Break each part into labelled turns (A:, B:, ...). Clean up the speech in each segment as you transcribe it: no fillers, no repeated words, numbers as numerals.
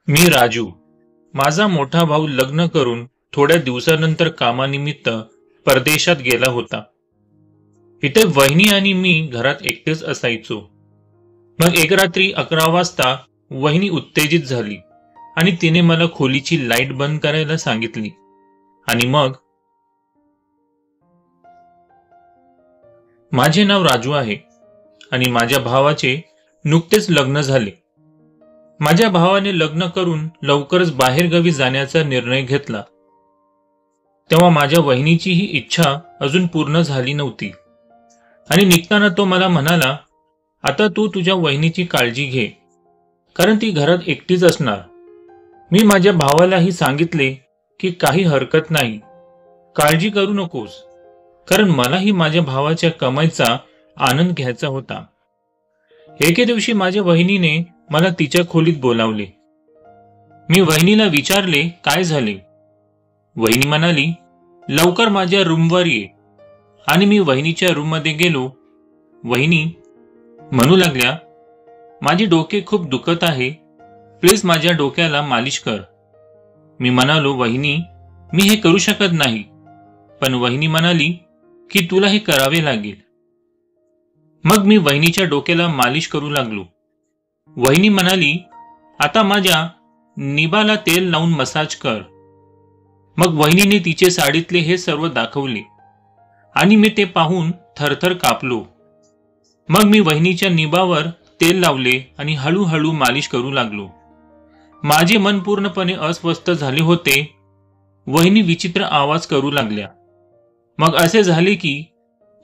A: मी राजू. माझा मोठा भाऊ लग्न करून थोड्या दिवसानंतर कामानिमित्त परदेशात गेला होता. इथे वहिनी आणि मी घरात एकटेच असायचो. मग एक रात्री 11 वाजता वहिनी उत्तेजित झाली आणि तिने मला खोलीची लाईट बंद करायला सांगितली. आणि मग माझे नाव राजू आहे आणि माझ्या भावाचे नुकतेच लग्न झाले. माझ्या भावाने लग्न करून लवकरच बाहेरगावी जाण्याचा निर्णय घेतला. तेव्हा माझ्या वहिनीची ही इच्छा अजून पूर्ण झाली नव्हती आणि निघताना तो मला म्हणाला, आता तू तुझ्या वहिनीची काळजी घे, कारण ती घरात एकटीच असणार. मी माझ्या भावालाही सांगितले की काही हरकत नाही, काळजी करू नकोस, कारण मलाही माझ्या भावाच्या कमाईचा आनंद घ्यायचा होता. एके दिवशी माझ्या वहिनीने मला तिच्या खोलीत बोलावले. मी वहिनीला विचारले काय झाले. वहिनी म्हणाली, लवकर माझ्या रूमवर ये. आणि मी वहिनीच्या रूममध्ये गेलो. वहिनी म्हणू लागल्या, माझे डोके खूप दुखत आहे, प्लीज माझ्या डोक्याला मालिश कर. मी म्हणालो, वहिनी मी हे करू शकत नाही. पण वहिनी म्हणाली की तुला हे करावे लागेल. मग मी वहिनीच्या डोक्याला मालिश करू लागलो. वहिनी म्हणाली, आता माझ्या निबाला तेल लावून मसाज कर. मग वहिनीने तिचे साडीतले हे सर्व दाखवले आणि मी ते पाहून थरथर कापलो. मग मी वहिनीच्या निबावर तेल लावले आणि हळूहळू मालिश करू लागलो. माझे मन पूर्णपणे अस्वस्थ झाले होते. वहिनी विचित्र आवाज करू लागल्या. मग असे झाले की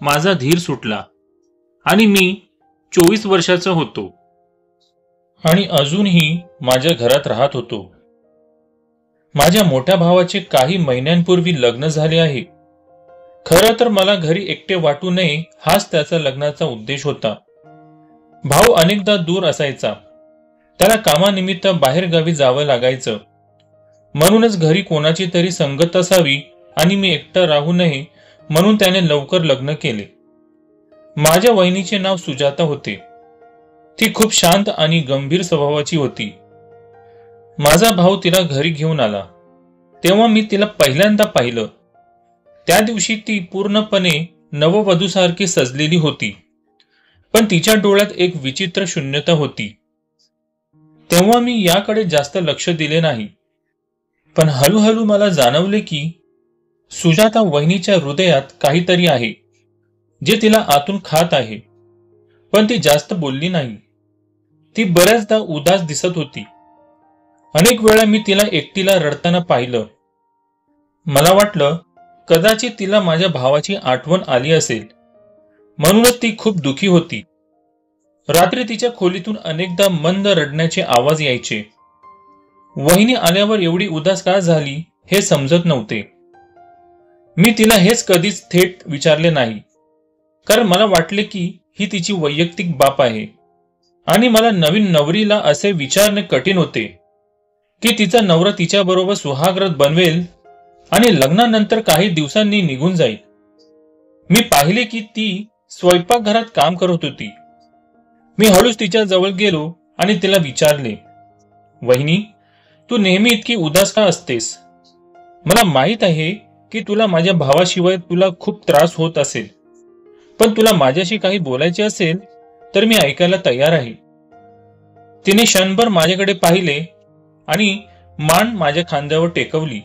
A: माझा धीर सुटला आणि मी 24 वर्षाचा होतो आणि अजूनही माझ्या घरात राहत होतो. माझ्या मोठ्या भावाचे काही महिन्यांपूर्वी लग्न झाले आहे. खरं तर मला घरी एकटे वाटू नये हाच त्याचा लग्नाचा उद्देश होता. भाऊ अनेकदा दूर असायचा, त्याला कामानिमित्त बाहेरगावी जावं लागायचं. म्हणूनच घरी कोणाची तरी संगत असावी आणि मी एकटा राहू नये म्हणून त्याने लवकर लग्न केले. माझ्या वहिनीचे नाव सुजाता होते. ती खूप शांत आणि गंभीर स्वभावाची होती. माझा भाऊ तिला घरी घेऊन आला तेव्हा मी तिला पहिल्यांदा पाहिलं. त्या दिवशी ती पूर्णपणे नववधूसारखी सजलेली होती, पण तिच्या डोळ्यात एक विचित्र शून्यता होती. तेव्हा मी याकडे जास्त लक्ष दिले नाही, पण हळूहळू मला जाणवले की सुजाता वहिनीच्या हृदयात काहीतरी आहे जे तिला आतून खात आहे. पण ती जास्त बोलली नाही. ती बऱ्याचदा उदास दिसत होती. अनेक वेळा मी तिला एकटीला रडताना पाहिलं. मला वाटलं कदाचित तिला माझ्या भावाची आठवण आली असेल, म्हणूनच ती खूप दुखी होती. रात्री तिच्या खोलीतून अनेकदा मंद रडण्याचे आवाज यायचे. वहिनी आल्यावर एवढी उदास का झाली हे समजत नव्हते. मी तिला हेच कधीच थेट विचारले नाही, कारण मला वाटले की ही तिची वैयक्तिक बाब आहे आणि मला नवीन नवरीला असे विचारणे कठीण होते की तिचा नवरा तिच्याबरोबर सुहागरात बनवेल आणि लग्नानंतर काही दिवसांनी निघून जाईल. मी पाहिले की ती स्वयंपाकघरात काम करत होती. मी हळूच तिच्या जवळ गेलो आणि तिला विचारले, वहिनी तू नेहमी इतकी उदास का असतेस? मला माहित आहे की तुला माझ्या भावाशिवाय तुला खूप त्रास होत असेल, पण तुला माझ्याशी काही बोलायचे असेल तर मी ऐकायला तयार आहे. तिने क्षणभर माझ्याकडे पाहिले आणि मान माझ्या खांद्यावर टेकवली.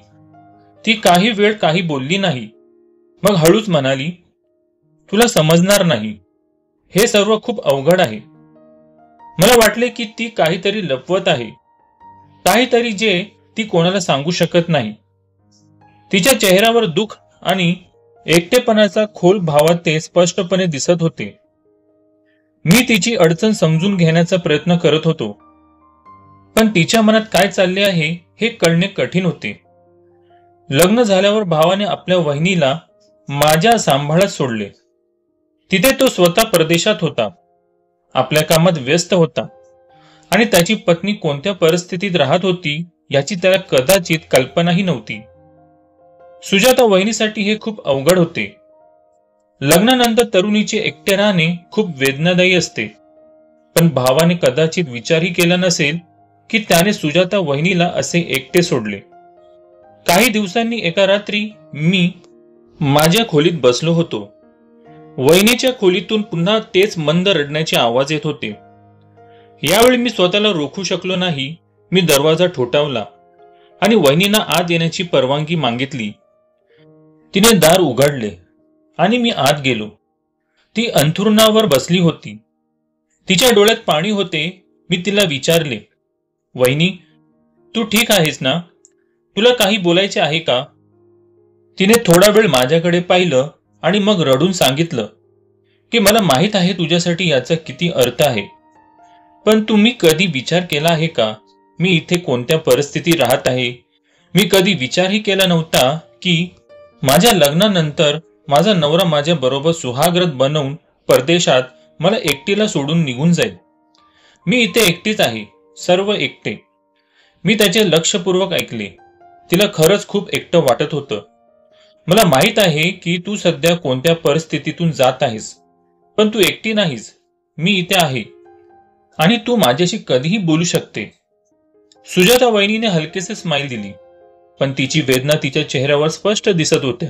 A: ती काही वेळ काही बोलली नाही. मग हळूच म्हणाली, तुला समजणार नाही, हे सर्व खूप अवघड आहे. मला वाटले की ती काहीतरी लपवत आहे, काहीतरी जे ती कोणाला सांगू शकत नाही. तिच्या चेहऱ्यावर दुःख आणि एकटेपणाचा खोल भावात ते स्पष्टपणे दिसत होते. मी तिची अडचण समजून घेण्याचा प्रयत्न करत होतो, पण तिच्या मनात काय चालले आहे हे कळणे कठीण होते. लग्न झाल्यावर भावाने आपल्या वहिनीला माझ्या सांभाळात सोडले. तिथे तो स्वतः परदेशात होता, आपल्या कामात व्यस्त होता आणि त्याची पत्नी कोणत्या परिस्थितीत राहत होती याची त्याला कदाचित कल्पनाही नव्हती. सुजाता वहिनीसाठी हे खूप अवघड होते. लग्नानंतर तरुणीचे एकटे राहणे खूप वेदनादायी असते, पण भावाने कदाचित विचारही केला नसेल की त्याने सुजाता वहिनीला असे एकटे सोडले. काही दिवसांनी एका रात्री मी माझ्या खोलीत बसलो होतो. वहिनीच्या खोलीतून पुन्हा तेच मंद रडण्याचे आवाज येत होते. यावेळी मी स्वतःला रोखू शकलो नाही. मी दरवाजा ठोठावला आणि वहिनींना आत येण्याची परवानगी मागितली. तिने दार उघडले आणि मी आत गेलो. ती अंथरुणावर बसली होती. तिच्या डोळ्यात पाणी होते. मी तिला विचारले, वहिनी, तू ठीक आहेस ना? तुला काही बोलायचे आहे का? तिने थोडा वेळ माझ्याकडे पाहिलं आणि मग रडून सांगितलं की मला माहित आहे तुझ्यासाठी याचा किती अर्थ आहे, पण तुम्ही कधी विचार केला आहे का मी इथे कोणत्या परिस्थितीत राहत आहे? मी कधी विचारही केला नव्हता की माझ्या लग्नानंतर माझा नवरा माझ्या बरोबर सुहागरत बनवून परदेशात मला एकटीला सोडून निघून जाईल. मी इथे एकटीच आहे, सर्व एकटे. मी त्याचे लक्षपूर्वक ऐकले. तिला खरंच खूप एकटं वाटत होतं. मला माहित आहे की तू सध्या कोणत्या परिस्थितीतून जात आहेस, पण तू एकटी नाहीस. मी इथे आहे आणि तू माझ्याशी कधीही बोलू शकते. सुजाता वहिनीने हलकेसे स्माईल दिली, पण तिची वेदना तिच्या चेहऱ्यावर स्पष्ट दिसत होत्या.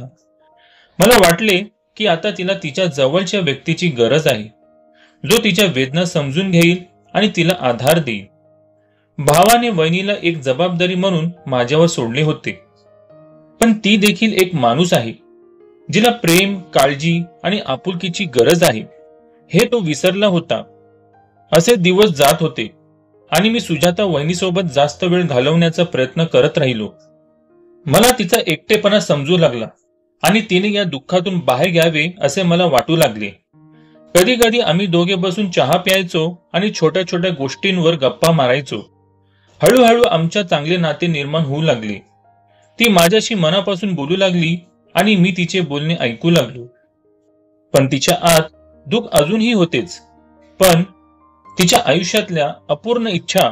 A: मला वाटले की आता तिला तिच्या जवळच्या व्यक्तीची गरज आहे, जो तिच्या वेदना समजून घेईल आणि तिला आधार देईल. भावाने वहिनीला एक जबाबदारी म्हणून माझ्यावर सोडले होते, पण ती देखील एक माणूस आहे जिला प्रेम, काळजी आणि आपुलकीची गरज आहे हे तो विसरला होता. असे दिवस जात होते आणि मी सुजाता वहिनीसोबत जास्त वेळ घालवण्याचा प्रयत्न करत राहिलो. मला तिचा एकटेपणा समजू लागला आणि तिने या दुःखातून बाहेर घ्यावे असे मला वाटू लागले. कधी कधी आम्ही दोघे बसून चहा प्यायचो आणि छोट्या छोट्या गोष्टींवर गप्पा मारायचो. हळूहळू आमच्या चांगले नाते निर्माण होऊ लागले. ती माझ्याशी मनापासून बोलू लागली आणि मी तिचे बोलणे ऐकू लागलो. पण तिच्या आत दुःख अजूनही होतेच. पण तिच्या आयुष्यातल्या अपूर्ण इच्छा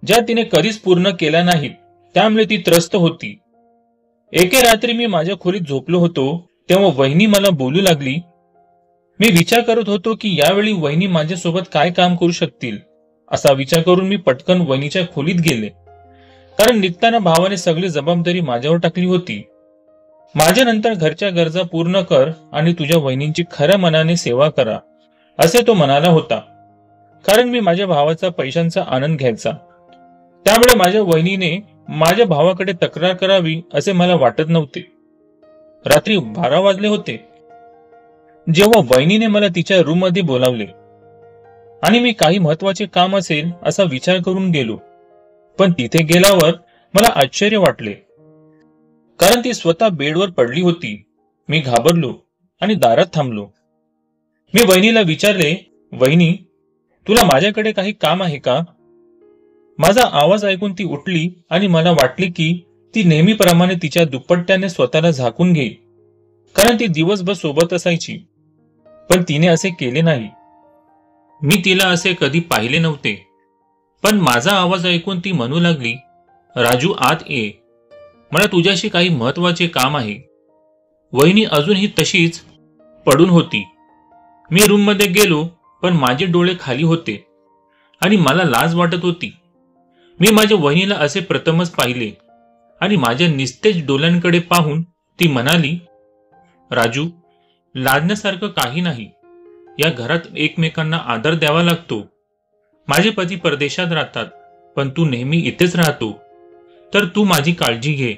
A: ज्या तिने कधीच पूर्ण केल्या नाहीत, त्यामुळे ती त्रस्त होती. एके रात्री मी माझ्या खोलीत झोपलो होतो तेव्हा वहिनी मला बोलू लागली. मी विचार करत होतो की यावेळी वहिनी माझ्यासोबत काय काम करू शकतील. असा विचार करून मी पटकन वहिनीच्या खोलीत गेले, कारण निघताना भावाने सगळी जबाबदारी माझ्यावर टाकली होती. माझ्या नंतर घरच्या गरजा पूर्ण कर आणि तुझ्या वहिनींची खऱ्या मनाने सेवा करा, असे तो म्हणाला होता. कारण मी माझ्या भावाचा पैशांचा आनंद घ्यायचा, त्यामुळे माझ्या वहिनीने माझ्या भावाकडे तक्रार करावी असे मला वाटत नव्हते. रात्री 12 वाजले होते जेव्हा वहिनीने मला तिच्या रूममध्ये बोलावले आणि मी काही महत्वाचे काम असेल असा विचार करून गेलो. पण तिथे गेल्यावर मला आश्चर्य वाटले, कारण ती स्वतः बेडवर पडली होती. मी घाबरलो आणि दारात थांबलो. मी वहिनीला विचारले, वहिनी, तुला माझ्याकडे काही काम आहे का? माझा आवाज ऐकून ती उठली आणि मला वाटले की ती नेहमीप्रमाणे तिच्या दुपट्ट्याने स्वतःला झाकून घेईल, कारण ती दिवसभर सोबत असायची. पण तिने असे केले नाही. मी तिला असे कधी पाहिले नव्हते. पण माझा आवाज ऐकून ती म्हणू लागली, राजू, आत ये, मला तुझ्याशी काही महत्वाचे काम आहे. वहिनी अजूनही तशीच पडून होती. मी रूममध्ये गेलो, पण माझे डोळे खाली होते आणि मला लाज वाटत होती. मी माझ्या वहिनीला असे प्रथमच पाहिले आणि माझ्या निस्तेज डोळ्यांकडे पाहून ती म्हणाली, राजू, लाजण्यासारखं काही नाही. या घरात एकमेकांना आदर द्यावा लागतो. माझे पती परदेशात राहतात, पण तू नेहमी इथेच राहतो, तर तू माझी काळजी घे.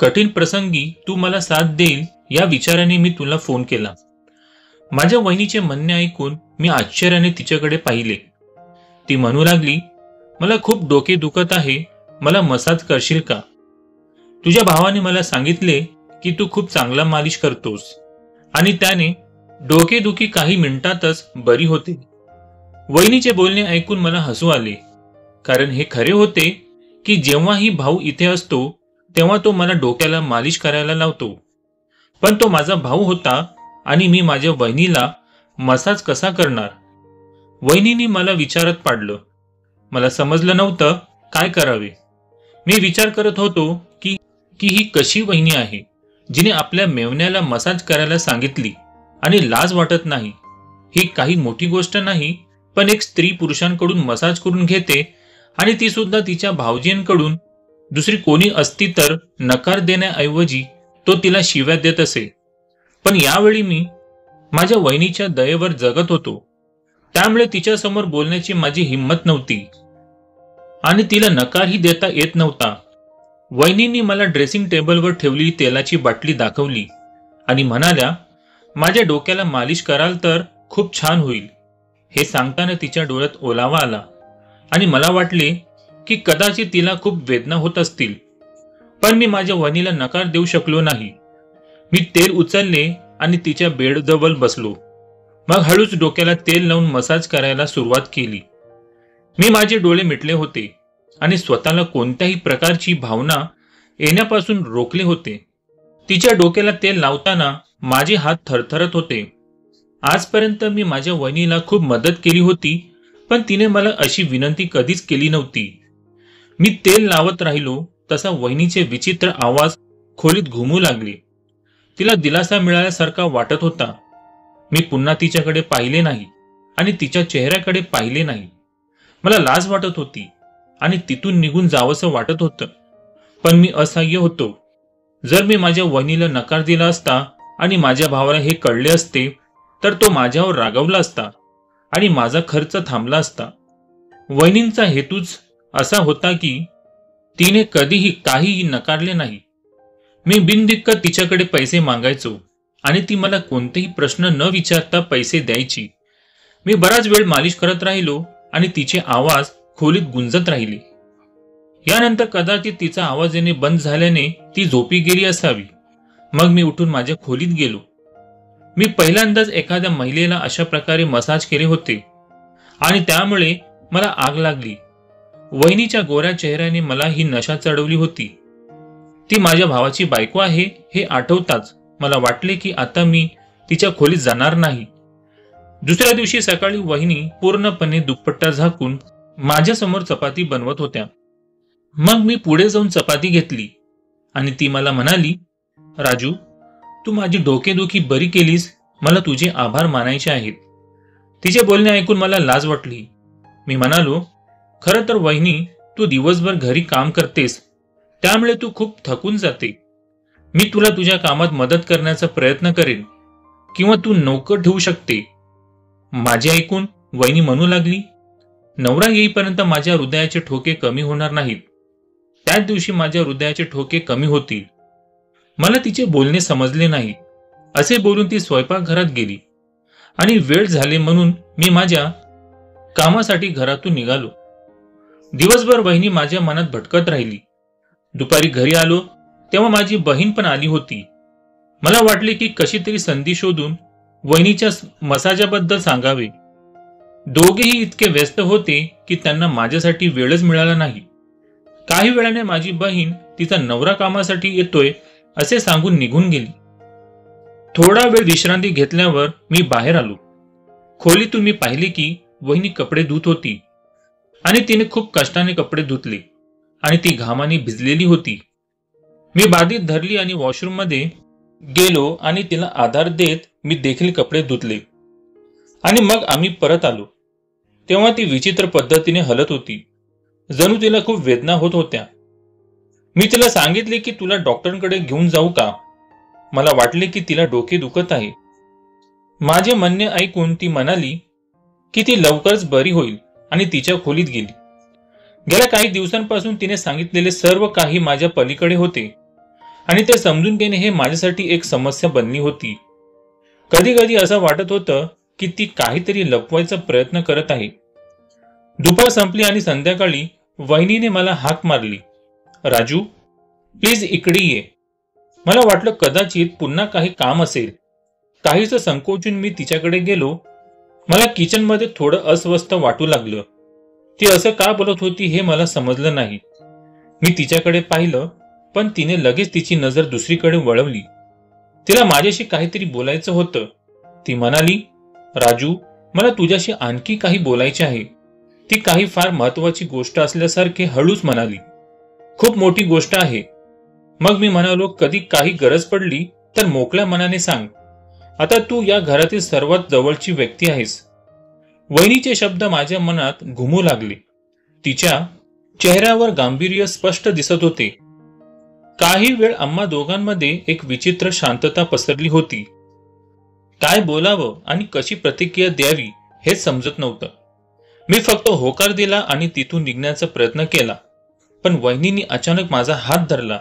A: कठीण प्रसंगी तू मला साथ देईल या विचाराने मी तुला फोन केला. माझ्या वहिनीचे म्हणणे ऐकून मी आश्चर्याने तिच्याकडे पाहिले. ती म्हणू लागली, मला खूप डोके दुखत आहे, मला मसाज करशील का? तुझ्या भावाने मला सांगितले की तू खूप चांगला मालिश करतोस आणि त्याने डोकेदुखी काही मिनिटातच बरी होते. वहिनीचे बोलणे ऐकून मला हसू आले, कारण हे खरे होते की जेव्हाही भाऊ इथे असतो तेव्हा तो मला डोक्याला मालिश करायला लावतो. पण तो माझा भाऊ होता आणि मी माझ्या वहिनीला मसाज कसा करणार? वहिनीने मला विचारात पाडलं. मला समजलं नव्हतं काय करावे. मी विचार करत होतो की ही कशी वहिनी आहे जिने आपल्या मेवण्याला मसाज करायला सांगितली आणि लाज वाटत नाही. ही काही मोठी गोष्ट नाही, पण एक स्त्री पुरुषांकडून मसाज करून घेते आणि ती सुद्धा तिच्या भावजींकडून दुसरी कोणी असती तर नकार देण्याऐवजी तो तिला शिव्या देत असे. पण यावेळी मी माझ्या वहिनीच्या दयेवर जगत होतो, त्यामुळे तिच्यासमोर बोलण्याची माझी हिंमत नव्हती आणि तिला नकारही देता येत नव्हता. वहिनींनी मला ड्रेसिंग टेबलवर ठेवलेली तेलाची बाटली दाखवली आणि म्हणाल्या, माझ्या डोक्याला मालिश कराल तर खूप छान होईल. हे सांगताना तिच्या डोळ्यात ओलावा आला आणि मला वाटले की कदाचित तिला खूप वेदना होत असतील. पण मी माझ्या वहिनीला नकार देऊ शकलो नाही. मी तेल उचलले आणि तिच्या बेडजवळ बसलो. मग हळूच डोक्याला तेल लावून मसाज करायला सुरुवात केली. मी माझे डोळे मिटले होते आणि स्वतःला कोणत्याही प्रकारची भावना येण्यापासून रोखले होते. तिच्या डोक्याला तेल लावताना माझे हात थरथरत होते. आजपर्यंत मी माझ्या वहिनीला खूप मदत केली होती, पण तिने मला अशी विनंती कधीच केली नव्हती. मी तेल लावत राहिलो तसा वहिनीचे विचित्र आवाज खोलीत घुमू लागले. तिला दिलासा मिळाल्यासारखा वाटत होता. मी पुन्हा तिच्याकडे पाहिले नाही आणि तिच्या चेहऱ्याकडे पाहिले नाही. मला लाज वाटत होती आणि तिथून निघून जावंसं वाटत होतं, पण मी असहाय्य होतो. जर मी माझ्या वहिनीला नकार दिला असता आणि माझ्या भावाला हे कळले असते तर तो माझ्यावर रागावला असता आणि माझा खर्च थांबला असता. वहिनींचा हेतूच असा होता की तिने कधीही काहीही नकारले नाही. मी बिनदिक्कत तिच्याकडे पैसे मागायचो आणि ती मला कोणतेही प्रश्न न विचारता पैसे द्यायची. मी बराच वेळ मालिश करत राहिलो आणि तिचे आवाज खोलीत गुंजत राहिले. यानंतर कदाचित तिचा आवाज येणे बंद झाल्याने ती झोपी गेली असावी. मग मी उठून माझ्या खोलीत गेलो. मी पहिल्यांदाच एखाद्या महिलेला अशा प्रकारे मसाज केले होते आणि त्यामुळे मला आग लागली. वहिनीच्या गोऱ्या चेहऱ्याने मला ही नशा चढवली होती. ती माझ्या भावाची बायको आहे हे आठवताच मला वाटले की आता मी तिच्या खोलीत जाणार नाही. दुसऱ्या दिवशी सकाळी वहिनी पूर्णपणे दुपट्टा झाकून माझ्यासमोर चपाती बनवत होत्या. मग मी पुढे जाऊन चपाती घेतली आणि ती मला म्हणाली, राजू, तू माझी डोकेदुखी बरी केलीस, मला तुझे आभार मानायचे आहेत. तिचे बोलणे ऐकून मला लाज वाटली. मी म्हणालो, खरं तर वहिनी, तू दिवसभर घरी काम करतेस, त्यामुळे तू खूप थकून जाते. मी तुला तुझ्या कामात मदत करण्याचा प्रयत्न करेन किंवा तू नोकर ठेवू शकते. माझे ऐकून वहिनी म्हणू लागली, नवरा येईपर्यंत माझ्या हृदयाचे ठोके कमी होणार नाहीत. त्याच दिवशी माझ्या हृदयाचे ठोके कमी होतील. मला तिचे बोलणे समजले नाही. असे बोलून ती स्वयंपाकघरात गेली आणि वेळ झाले म्हणून मी माझ्या कामासाठी घरातून निघालो. दिवसभर वहिनी माझ्या मनात भटकत राहिली. दुपारी घरी आलो तेव्हा माझी बहीण पण आली होती. मला वाटले की कशी तरी संधी शोधून वहिनीच्या मसाजाबद्दल सांगावे. दोघेही इतके व्यस्त होते की त्यांना माझ्यासाठी वेळच मिळाला नाही. काही वेळाने माझी बहीण तिचा नवरा कामासाठी येतोय असे सांगून निघून गेली. थोडा वेळ विश्रांती घेतल्यावर मी बाहेर आलो. खोलीतून मी पाहिले की वहिनी कपडे धुत होती आणि तिने खूप कष्टाने कपडे धुतले आणि ती घामाने भिजलेली होती. मी बादलीत धरली आणि वॉशरूम मध्ये गेलो आणि तिला आधार देत मी देखील कपडे धुतले आणि मग आम्ही परत आलो. तेव्हा ती विचित्र पद्धतीने हलत होती, जणू तिला खूप वेदना होत होत्या. मी तिला सांगितले की तुला डॉक्टरांकडे घेऊन जाऊ का. मला वाटले की तिला डोके दुखत आहे. माझे म्हणणे ऐकून ती म्हणाली की ती लवकरच बरी होईल आणि तिच्या खोलीत गेली. गेल्या काही दिवसांपासून तिने सांगितलेले सर्व काही माझ्या पलीकडे होते आणि ते समजून घेणे हे माझ्यासाठी एक समस्या बनली होती. कधी कधी असं वाटत होतं की ती काहीतरी लपवायचा प्रयत्न करत आहे. दुपार संपली आणि संध्याकाळी वहिनीने मला हाक मारली, राजू, प्लीज इकडे ये. मला वाटलं कदाचित पुन्हा काही काम असेल. काहीच संकोचून मी तिच्याकडे गेलो. मला किचनमध्ये थोडं अस्वस्थ वाटू लागलं. ती असं का बोलत होती हे मला समजलं नाही. मी तिच्याकडे पाहिलं पण तिने लगेच तिची नजर दुसरीकडे वळवली. तिला माझ्याशी काहीतरी बोलायचं होतं. ती म्हणाली, राजू, मला तुझ्याशी आणखी काही बोलायचे आहे. ती काही फार महत्वाची गोष्ट असल्यासारखे हळूच म्हणाली. खूप मोठी गोष्ट आहे. मग मी म्हणालो, कधी काही गरज पडली तर मोकळ्या मनाने सांग. आता तू या घरातील सर्वात जवळची व्यक्ती आहेस. वहिनीचे शब्द माझ्या मनात घुमू लागले. तिच्या चेहऱ्यावर गांभीर्य स्पष्ट दिसत होते. काही वेळ आम्हा दोघांमध्ये एक विचित्र शांतता पसरली होती. काय बोलावं आणि कशी प्रतिक्रिया द्यावी हेच समजत नव्हतं. मी फक्त होकार दिला आणि तिथून निघण्याचा प्रयत्न केला, पण वहिनींनी अचानक माझा हात धरला.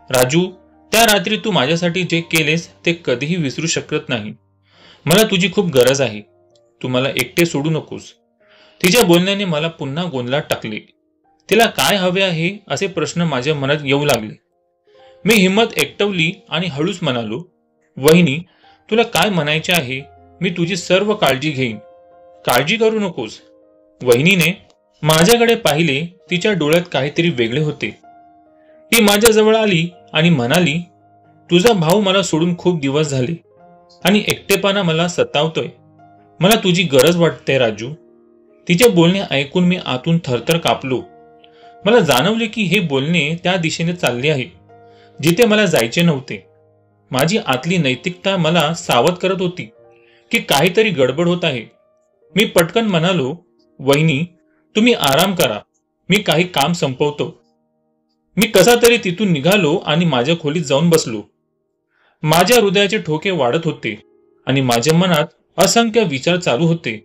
A: राजू, त्या रात्री तू माझ्यासाठी जे केलेस ते कधीही विसरू शकत नाही. मला तुझी खूप गरज आहे. तू मला एकटे सोडू नकोस. तिच्या बोलण्याने मला पुन्हा गोंधळात टाकले. तिला काय हवे आहे असे प्रश्न माझ्या मनात येऊ लागले. मी हिंमत एकटवली आणि हळूच म्हणालो, वहिनी, तुला काय म्हणायचे आहे? मी तुझी सर्व काळजी घेईन. काळजी करू नकोस. वहिनीने माझ्याकडे पाहिले. तिच्या डोळ्यात काहीतरी वेगळे होते. ती माझ्याजवळ आली आणि म्हणाली, तुझा भाऊ मला सोडून खूप दिवस झाले आणि एकटेपणा मला सतावतोय. मला तुझी गरज वाटते राजू. तिचे बोलणे ऐकून मी आतून थरथर कापलो. मला जाणवले की हे बोलणे त्या दिशेने चालले आहे जिथे मला जायचे नव्हते. माझी आतली नैतिकता मला सावध करत होती की काहीतरी गडबड होत आहे. मी पटकन म्हणालो, वहिनी, तुम्ही आराम करा. मी काही काम संपवतो. मी कसा तरी तिथून निघालो आणि माझ्या खोलीत जाऊन बसलो. माझ्या हृदयाचे ठोके वाढत होते आणि माझ्या मनात असंख्य विचार चालू होते.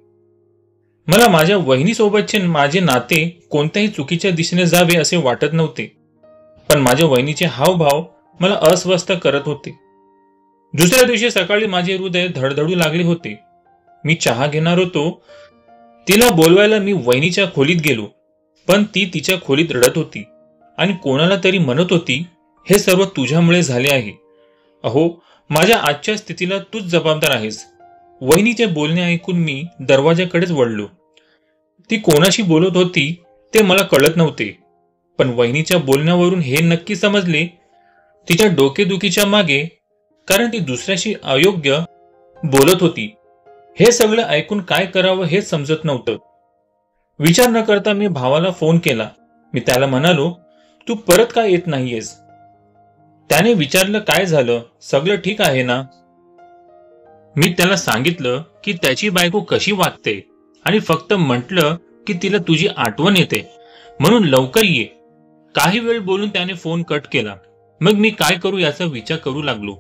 A: मला माझ्या वहिनीसोबतचे माझे नाते कोणत्याही चुकीच्या दिशेने जावे असे वाटत नव्हते, पण माझ्या वहिनीचे हावभाव मला अस्वस्थ करत होते. दुसऱ्या दिवशी सकाळी माझे हृदय धडधडू लागले होते. मी चहा घेणार होतो. तिला बोलवायला मी वहिनीच्या खोलीत गेलो, पण ती तिच्या खोलीत रडत होती आणि कोणाला तरी म्हणत होती, हे सर्व तुझ्यामुळे झाले आहे. अहो, माझ्या आजच्या स्थितीला तूच जबाबदार आहेस. वहिनीचे बोलणे ऐकून मी दरवाजाकडेच वळलो. ती कोणाशी बोलत होती ते मला कळत नव्हते, पण वहिनीच्या बोलण्यावरून हे नक्की समजले, तिच्या डोकेदुखीच्या मागे कारण ती दुसऱ्याशी अयोग्य बोलत होती. हे सगळं ऐकून काय करावं हेच समजत नव्हतं. विचार न करता मी भावाला फोन केला. मी त्याला म्हणालो, तू परत का येत नाहीयेस? त्याने विचारलं, काय झालं, सगळं ठीक आहे ना? मी त्याला सांगितलं की त्याची बायको कशी वागते आणि फक्त म्हटलं की तिला तुझी आठवण येते म्हणून लवकर ये. काही वेळ बोलून त्याने फोन कट केला. मग मी काय करू याचा विचार करू लागलो.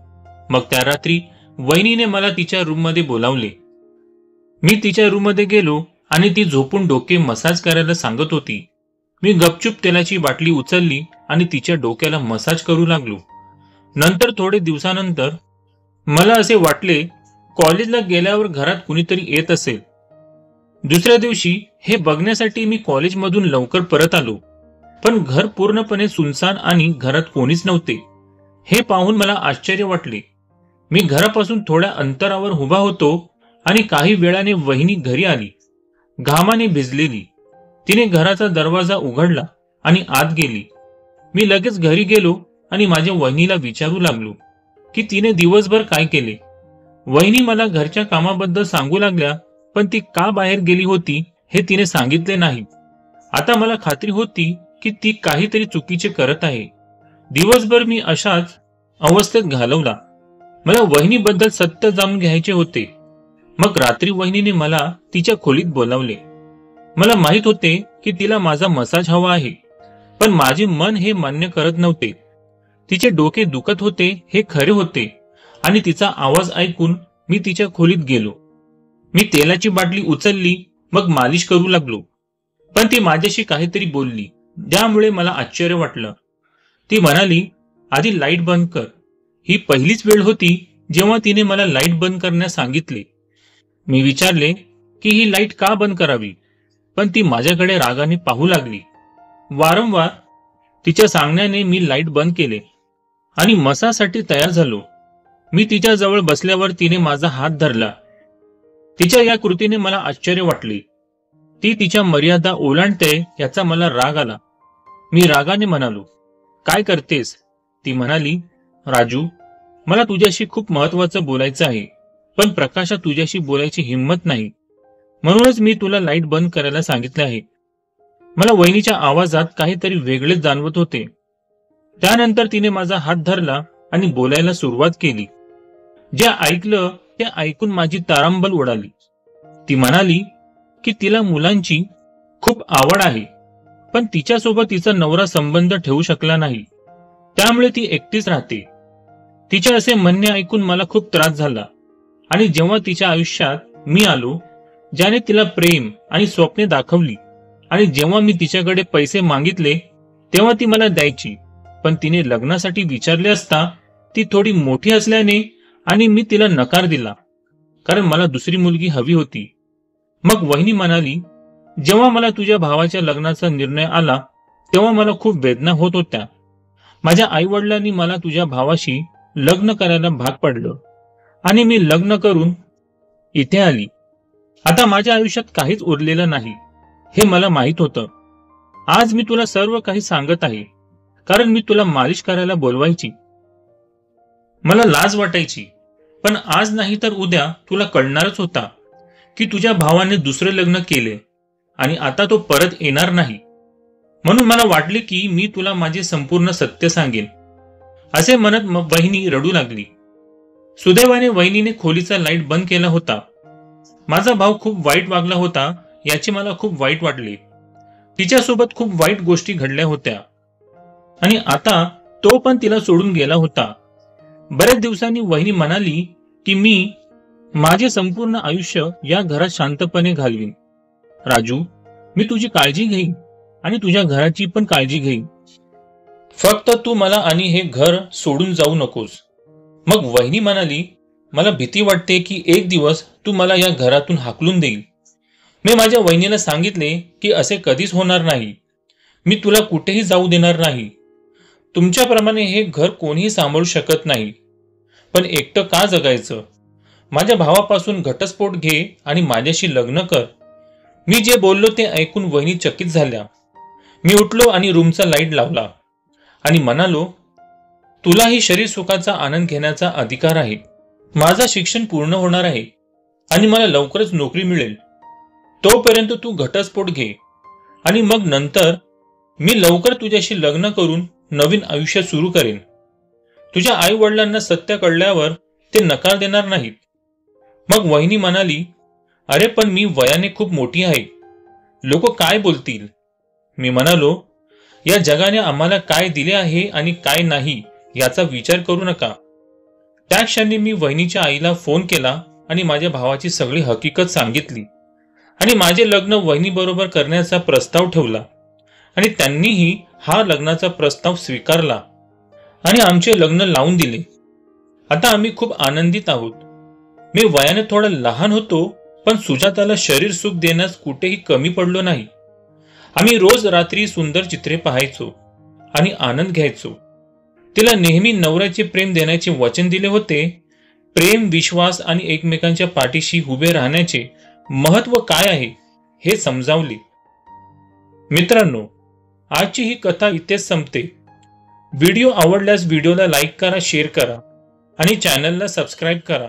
A: मग त्या रात्री वहिनीने मला तिच्या रूममध्ये बोलावले. मी तिच्या रूममध्ये गेलो आणि ती झोपून डोके मसाज करायला सांगत होती. मी गपचूप तेलाची बाटली उचलली आणि तिच्या डोक्याला मसाज करू लागलो. नंतर थोडे दिवसानंतर मला असे वाटले, कॉलेजला गेल्यावर घरात कुणीतरी येत असेल. दुसऱ्या दिवशी हे बघण्यासाठी मी कॉलेजमधून लवकर परत आलो, पण घर पूर्णपणे सुनसान आणि घरात कोणीच नव्हते. हे पाहून मला आश्चर्य वाटले. मी घरापासून थोड्या अंतरावर उभा होतो आणि काही वेळाने वहिनी घरी आली, घामाने भिजलेली. तिने घराचा दरवाजा उघडला आणि आत गेली. मी लगेच घरी गेलो आणि माझ्या वहिनीला विचारू लागलो की तिने दिवसभर काय केले. वहिनी मला घरच्या कामाबद्दल सांगू लागल्या, पण ती का बाहेर गेली होती हे तिने सांगितले नाही. आता मला खात्री होती की ती काहीतरी चुकीचे करत आहे. दिवसभर मी अशाच अवस्थेत घालवला. मला वहिनीबद्दल सत्य जाणून घ्यायचे होते. मग रात्री वहिनीने मला तिच्या खोलीत बोलावले. मला माहित होते की तिला माझा मसाज हवा आहे, पण माझे मन हे मान्य करत नव्हते. तिचे डोके दुखत होते हे खरे होते आणि तिचा आवाज ऐकून मी तिच्या खोलीत गेलो. मी तेलाची बाटली उचलली, मग मालिश करू लागलो, पण ती माझ्याशी काहीतरी बोलली, त्यामुळे मला आश्चर्य वाटलं. ती म्हणाली, आधी लाईट बंद कर. ही पहिलीच वेळ होती जेव्हा तिने मला लाईट बंद करण्यास सांगितले. मी विचारले की ही लाईट का बंद करावी, पण ती माझ्याकडे रागाने पाहू लागली. वारंवार तिच्या सांगण्याने मी लाईट बंद केले आणि मसासाठी तयार झालो. मी तिच्या जवळ बसल्यावर तिने माझा हात धरला. तिच्या या कृतीने मला आश्चर्य वाटले. ती तिच्या मर्यादा ओलांडते याचा मला राग आला. मी रागाने म्हणालो, काय करतेस? ती म्हणाली, राजू, मला तुझ्याशी खूप महत्वाचं बोलायचं आहे, पण प्रकाशात तुझ्याशी बोलायची हिंमत नाही, म्हणूनच मी तुला लाईट बंद करायला सांगितले आहे. मला वहिनीच्या आवाजात काहीतरी वेगळेच जाणवत होते. त्यानंतर तिने माझा हात धरला आणि बोलायला सुरुवात केली. जे ऐकलं ते ऐकून माझी तारांबळ उडाली. ती म्हणाली की तिला मुलांची खूप आवड आहे पण तिच्यासोबत तिचा नवरा संबंध ठेवू शकला नाही, त्यामुळे ती एकटीच राहते. तिचे असे म्हणणे ऐकून मला खूप त्रास झाला आणि जेव्हा तिच्या आयुष्यात मी आलो, ज्याने तिला प्रेम आणि स्वप्ने दाखवली, आणि जेव्हा मी तिच्याकडे पैसे मागितले तेव्हा ती मला द्यायची, पण तिने लग्नासाठी विचारले असता ती थोडी मोठी असल्याने आणि मी तिला नकार दिला, कारण मला दुसरी मुलगी हवी होती. मग वहिनी म्हणाली, जेव्हा मला तुझ्या भावाच्या लग्नाचा निर्णय आला तेव्हा मला खूप वेदना होत होत्या. माझ्या आई वडिलांनी मला तुझ्या भावाशी लग्न करायला भाग पडलं आणि मी लग्न करून इथे आली. आता माझ्या आयुष्यात काहीच उरलेलं नाही हे मला माहित होतं. आज मी तुला सर्व काही सांगत आहे, कारण मी तुला मालिश करायला बोलवायची. मला लाज वाटायची, पण आज नाही तर उद्या तुला कळणारच होता की तुझ्या भावाने दुसरे लग्न केले आणि आता तो परत येणार नाही. म्हणून मला वाटले की मी तुला माझे संपूर्ण सत्य सांगेन. असे म्हणत वहिनी रडू लागली. सुदैवाने वहिनीने खोलीचा लाईट बंद केला होता. माझा भाऊ खूप वाईट वागला होता याचे मला खूप वाईट वाटले. तिच्यासोबत खूप वाईट गोष्टी घडल्या होत्या आणि आता तो पण तिला सोडून गेला होता. बऱ्याच दिवसांनी वहिनी म्हणाली की मी माझे संपूर्ण आयुष्य या घरात शांतपणे घालवीन. राजू, मी तुझी काळजी घेईन आणि तुझ्या घराची पण काळजी घेईन. फक्त तू मला आणि हे घर सोडून जाऊ नकोस. मग वहिनी म्हणाली, मला भीती वाटते की एक दिवस तू मला या घरातून हाकलून देईल. मी माझ्या वहिनीला सांगितले की असे कधीच होणार नाही. मी तुला कुठेही जाऊ देणार नाही. तुमच्याप्रमाणे हे घर कोणीही सांभाळू शकत नाही. पण एकटं का जगायचं? माझ्या भावापासून घटस्फोट घे आणि माझ्याशी लग्न कर. मी जे बोललो ते ऐकून वहिनी चकित झाल्या. मी उठलो आणि रूमचा लाईट लावला आणि म्हणालो, तुलाही शरीर सुखाचा आनंद घेण्याचा अधिकार आहे. माझा शिक्षण पूर्ण होणार आहे आणि मला लवकरच नोकरी मिळेल. तोपर्यंत तू घटस्फोट घे आणि मग नंतर मी लवकर तुझ्याशी लग्न करून नवीन आयुष्य सुरू करेन. तुझ्या आई वडिलांना सत्य कळल्यावर ते नकार देणार नाहीत. मग वहिनी म्हणाली, अरे पण मी वयाने खूप मोठी आहे. लोक काय बोलतील? मी म्हणालो, या जगाने आम्हाला काय दिले आहे आणि काय नाही याचा विचार करू नका. त्या क्षणी मी वहिनीच्या आईला फोन केला आणि माझ्या भावाची सगळी हकीकत सांगितली आणि माझे लग्न वहिनीबरोबर करण्याचा प्रस्ताव ठेवला आणि त्यांनीही हा लग्नाचा प्रस्ताव स्वीकारला आणि आमचे लग्न लावून दिले. आता आम्ही खूप आनंदित आहोत. मी वयाने थोडा लहान होतो, पण सुजाताला शरीर सुख देण्यास कुठेही कमी पडलो नाही. आम्ही रोज रात्री सुंदर चित्रे पाहायचो आणि आनंद घ्यायचो. तिला नेहमी नवऱ्याचे प्रेम देण्याचे वचन दिले होते. प्रेम, विश्वास आणि एकमेकांच्या पाठीशी उभे राहण्याचे महत्व काय आहे हे समजावले. मित्रांनो, आजची ही कथा इथेच संपते. व्हिडिओ आवडल्यास व्हिडिओला लाईक करा, शेअर करा आणि चॅनलला सबस्क्राईब करा.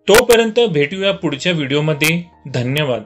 A: तोपर्यंत भेटूया पुढच्या व्हिडिओमध्ये. धन्यवाद.